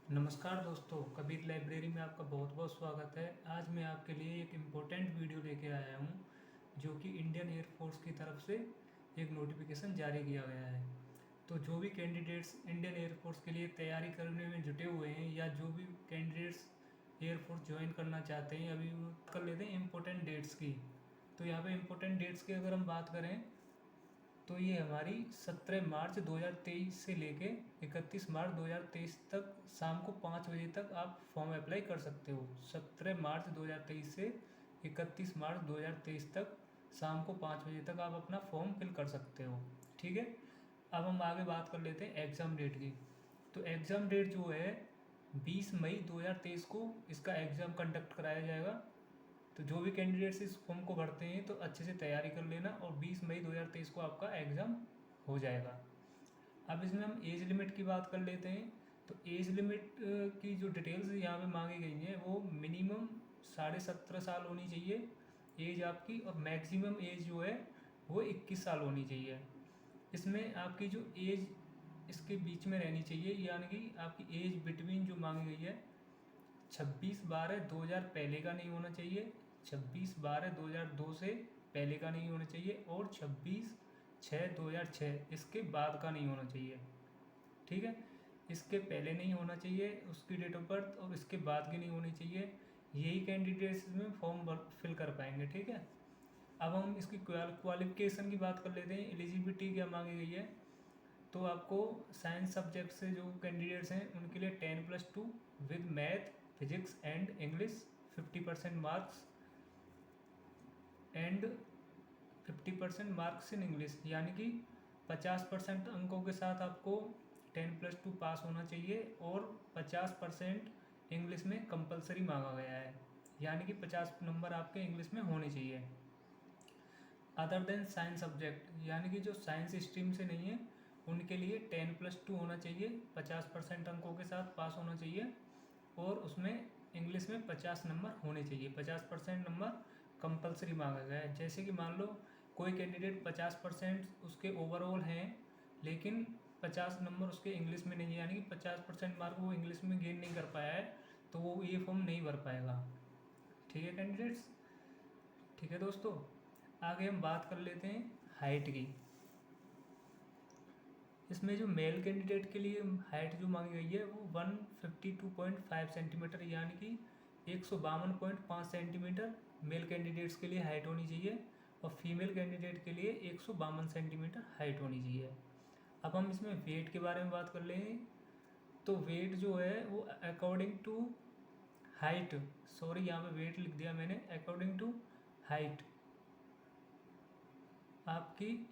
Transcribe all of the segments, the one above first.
नमस्कार दोस्तों, कबीर लाइब्रेरी में आपका बहुत बहुत स्वागत है। आज मैं आपके लिए एक इम्पोर्टेंट वीडियो लेके आया हूँ, जो कि इंडियन एयरफोर्स की तरफ से एक नोटिफिकेशन जारी किया गया है। तो जो भी कैंडिडेट्स इंडियन एयरफोर्स के लिए तैयारी करने में जुटे हुए हैं या जो भी कैंडिडेट्स एयरफोर्स ज्वाइन करना चाहते हैं, अभी वो कर लेते हैं इम्पोर्टेंट डेट्स की। तो यहाँ पे इम्पोर्टेंट डेट्स की अगर हम बात करें तो ये हमारी 17 मार्च 2023 से लेके 31 मार्च 2023 तक शाम को 5 बजे तक आप फॉर्म अप्लाई कर सकते हो। 17 मार्च 2023 से 31 मार्च 2023 तक शाम को 5 बजे तक आप अपना फॉर्म फिल कर सकते हो। ठीक है, अब हम आगे बात कर लेते हैं एग्ज़ाम डेट की। तो एग्ज़ाम डेट जो है 20 मई 2023 को इसका एग्ज़ाम कंडक्ट कराया जाएगा। तो जो भी कैंडिडेट्स इस फॉर्म को भरते हैं तो अच्छे से तैयारी कर लेना, और 20 मई 2023 को आपका एग्ज़ाम हो जाएगा। अब इसमें हम एज लिमिट की बात कर लेते हैं। तो एज लिमिट की जो डिटेल्स यहाँ पे मांगी गई हैं वो मिनिमम 17.5 साल होनी चाहिए एज आपकी, और मैक्सिमम एज जो है वो 21 साल होनी चाहिए। इसमें आपकी जो एज इसके बीच में रहनी चाहिए, यानी कि आपकी एज बिटवीन जो मांगी गई है 26/12/2000 पहले का नहीं होना चाहिए, 26/12/2002 से पहले का नहीं होना चाहिए, और 26/6/2006 इसके बाद का नहीं होना चाहिए। ठीक है, इसके पहले नहीं होना चाहिए उसकी डेट ऑफ बर्थ, और इसके बाद की नहीं होनी चाहिए। यही कैंडिडेट्स में फॉर्म भर फिल कर पाएंगे। ठीक है, अब हम इसकी क्वालिफिकेशन की बात कर लेते हैं। एलिजिबिलिटी क्या मांगी गई है, तो आपको साइंस सब्जेक्ट से जो कैंडिडेट्स हैं उनके लिए 10+2 with math, physics and English 50% marks and 50% marks in English, यानी कि 50% अंकों के साथ आपको 10+2 पास होना चाहिए, और 50% इंग्लिश में कंपलसरी मांगा गया है, यानी कि 50 नंबर आपके इंग्लिश में होने चाहिए। अदर देन साइंस सब्जेक्ट, यानी कि जो साइंस स्ट्रीम से नहीं है उनके लिए 10+2 होना चाहिए, 50% अंकों के साथ पास होना चाहिए, और उसमें इंग्लिश में 50 नंबर होने चाहिए। 50% नंबर कंपलसरी मांगा गया है। जैसे कि मान लो कोई कैंडिडेट 50% उसके ओवरऑल हैं, लेकिन 50 नंबर उसके इंग्लिश में नहीं है, यानी कि 50% मार्क वो इंग्लिश में गेन नहीं कर पाया है, तो वो ये फॉर्म नहीं भर पाएगा। ठीक है कैंडिडेट्स। ठीक है दोस्तों, आगे हम बात कर लेते हैं हाइट की। इसमें जो मेल कैंडिडेट के लिए हाइट जो मांगी गई है वो 152.5 सेंटीमीटर, यानी कि 152.5 सेंटीमीटर मेल कैंडिडेट्स के लिए हाइट होनी चाहिए, और फीमेल कैंडिडेट के लिए 152 सेंटीमीटर हाइट होनी चाहिए। अब हम इसमें वेट के बारे में बात कर लें। तो वेट जो है वो अकॉर्डिंग टू हाइट, सॉरी यहाँ पे वेट लिख दिया मैंने, अकॉर्डिंग टू हाइट आपकी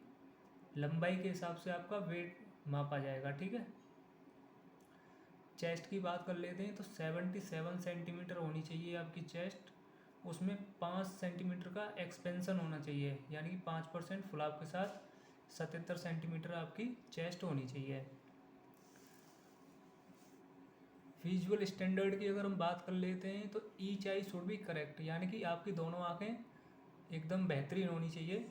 लंबाई के हिसाब से आपका वेट मापा जाएगा। ठीक है, चेस्ट की बात कर लेते हैं। तो 77 सेंटीमीटर होनी चाहिए आपकी चेस्ट, उसमें 5 सेंटीमीटर का एक्सपेंसन होना चाहिए, यानी कि 5% फुलाव के साथ 77 सेंटीमीटर आपकी चेस्ट होनी चाहिए। विजुअल स्टैंडर्ड की अगर हम बात कर लेते हैं तो each I should be correct, यानी कि आपकी दोनों आँखें एकदम बेहतरीन होनी चाहिए।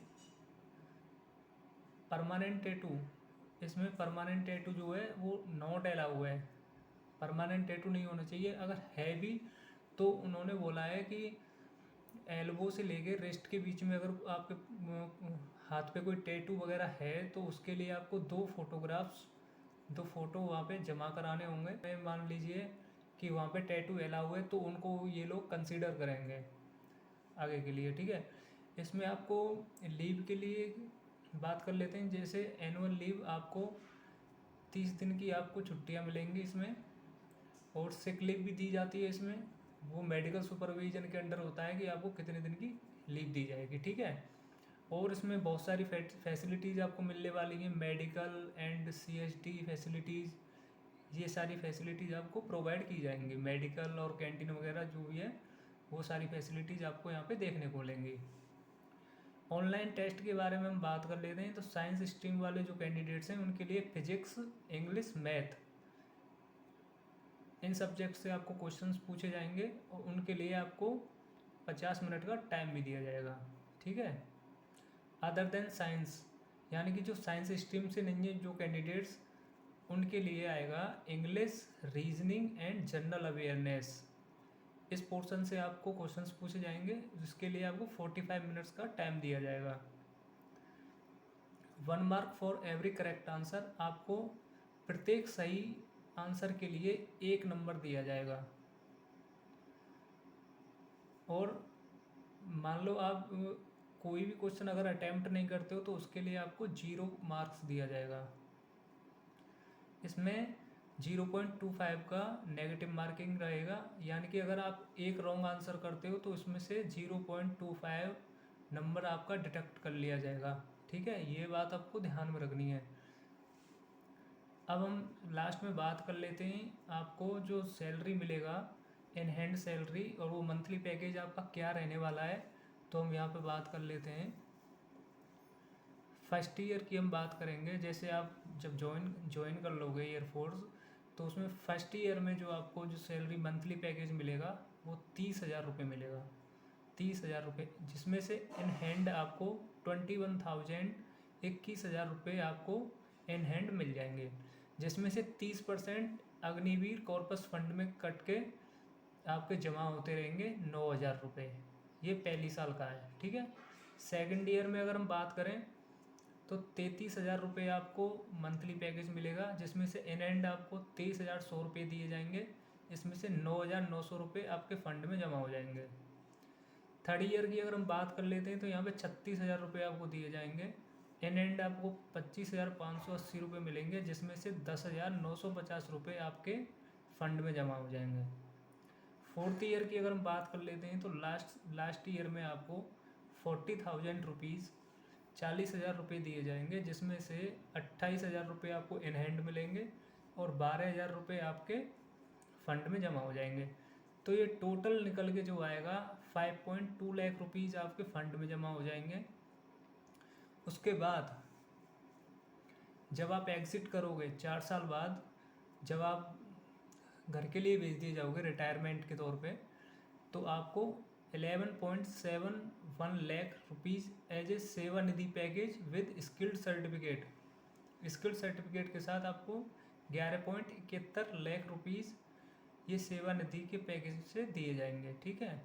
परमानेंट टैटू, इसमें परमानेंट टैटू जो है वो नॉट अलाउ है, परमानेंट टैटू नहीं होना चाहिए। अगर है भी तो उन्होंने बोला है कि एल्बो से लेके रिस्ट के बीच में अगर आपके हाथ पे कोई टैटू वगैरह है तो उसके लिए आपको 2 फ़ोटो वहाँ पे जमा कराने होंगे। मान लीजिए कि वहाँ पे टैटू अलाउ है तो उनको ये लोग कंसीडर करेंगे आगे के लिए। ठीक है, इसमें आपको लीव के लिए बात कर लेते हैं। जैसे एनुअल लीव आपको 30 दिन की आपको छुट्टियाँ मिलेंगी इसमें, और सिक लीव भी दी जाती है इसमें। वो मेडिकल सुपरविजन के अंडर होता है कि आपको कितने दिन की लीव दी जाएगी। ठीक है, और इसमें बहुत सारी फैसिलिटीज़ आपको मिलने वाली हैं, मेडिकल एंड सीएसडी फैसिलिटीज़, ये सारी फैसिलिटीज़ आपको प्रोवाइड की जाएंगी। मेडिकल और कैंटीन वगैरह जो भी है वो सारी फैसिलिटीज़ आपको यहाँ पे देखने को मिलेंगी। ऑनलाइन टेस्ट के बारे में हम बात कर लेते हैं। तो साइंस स्ट्रीम वाले जो कैंडिडेट्स हैं उनके लिए फिजिक्स, इंग्लिश, मैथ, इन सब्जेक्ट से आपको क्वेश्चंस पूछे जाएंगे, और उनके लिए आपको 50 मिनट का टाइम भी दिया जाएगा। ठीक है, अदर देन साइंस, यानी कि जो साइंस स्ट्रीम से नहीं है जो कैंडिडेट्स, उनके लिए आएगा English, reasoning and general awareness. इस पोर्शन से आपको क्वेश्चंस पूछे जाएंगे, जिसके लिए आपको 45 मिनट्स का टाइम दिया जाएगा। 1 mark for every correct answer, आपको प्रत्येक सही आंसर के लिए 1 नंबर दिया जाएगा। और मान लो आप कोई भी क्वेश्चन अगर अटेम्प्ट नहीं करते हो तो उसके लिए आपको 0 मार्क्स दिया जाएगा। इसमें 0.25 का नेगेटिव मार्किंग रहेगा, यानी कि अगर आप एक रॉन्ग आंसर करते हो तो इसमें से 0.25 नंबर आपका डिडक्ट कर लिया जाएगा। ठीक है, ये बात आपको ध्यान में रखनी है। अब हम लास्ट में बात कर लेते हैं आपको जो सैलरी मिलेगा, इन हैंड सैलरी, और वो मंथली पैकेज आपका क्या रहने वाला है, तो हम यहाँ पे बात कर लेते हैं। फर्स्ट ईयर की हम बात करेंगे। जैसे आप जब ज्वाइन कर लोगे एयरफोर्स, तो उसमें फर्स्ट ईयर में जो आपको जो सैलरी मंथली पैकेज मिलेगा वो 30,000 रुपये मिलेगा। 30,000 रुपये, जिसमें से इन हैंड आपको 21,000 रुपये आपको इन हैंड मिल जाएंगे, जिसमें से 30% अग्निवीर कॉर्पस फंड में कट के आपके जमा होते रहेंगे 9,000 रुपये। ये पहली साल का है। ठीक है, सेकंड ईयर में अगर हम बात करें तो 33,000 रुपये आपको मंथली पैकेज मिलेगा, जिसमें से इन एंड आपको 23,100 रुपये दिए जाएंगे। इसमें से 9,900 रुपये आपके फंड में जमा हो जाएंगे। थर्ड ईयर की अगर हम बात कर लेते हैं तो यहाँ पे 36,000 रुपये आपको दिए जाएंगे। इन एंड आपको 25,580 रुपये मिलेंगे, जिसमें से 10,950 रुपये आपके फंड में जमा हो जाएंगे। फोर्थ ईयर की अगर हम बात कर लेते हैं तो लास्ट ईयर में आपको 40,000 रुपीज़ 40,000 रुपये दिए जाएंगे, जिसमें से 28,000 रुपये आपको इन हैंड मिलेंगे और 12,000 रुपये आपके फंड में जमा हो जाएंगे। तो ये टोटल निकल के जो आएगा 5.2 लाख रुपीज़ आपके फंड में जमा हो जाएंगे। उसके बाद जब आप एग्ज़िट करोगे 4 साल बाद, जब आप घर के लिए भेज दिए जाओगे रिटायरमेंट के तौर पे, तो आपको 11.71 lakh rupees as a Sevanidhi package with skilled certificate, skilled certificate के साथ आपको 11.71 लाख रुपीज़ ये सेवानिधि के पैकेज से दिए जाएंगे। ठीक है,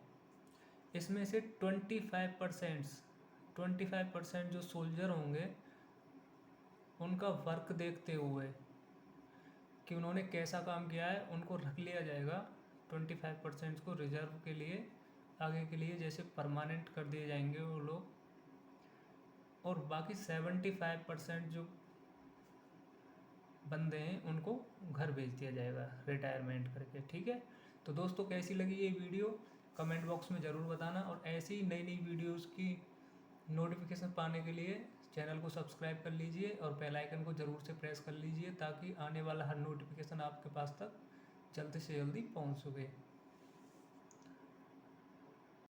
इसमें से 25% जो सोल्जर होंगे उनका वर्क देखते हुए कि उन्होंने कैसा काम किया है, उनको रख लिया जाएगा। 25% को रिजर्व के लिए आगे के लिए जैसे परमानेंट कर दिए जाएंगे वो लोग, और बाकी 75% जो बंदे हैं उनको घर भेज दिया जाएगा रिटायरमेंट करके। ठीक है, तो दोस्तों कैसी लगी ये वीडियो कमेंट बॉक्स में ज़रूर बताना, और ऐसी ही नई नई वीडियोज़ की नोटिफिकेशन पाने के लिए चैनल को सब्सक्राइब कर लीजिए और बेल आइकन को ज़रूर से प्रेस कर लीजिए, ताकि आने वाला हर नोटिफिकेशन आपके पास तक जल्दी से जल्दी पहुंच सके।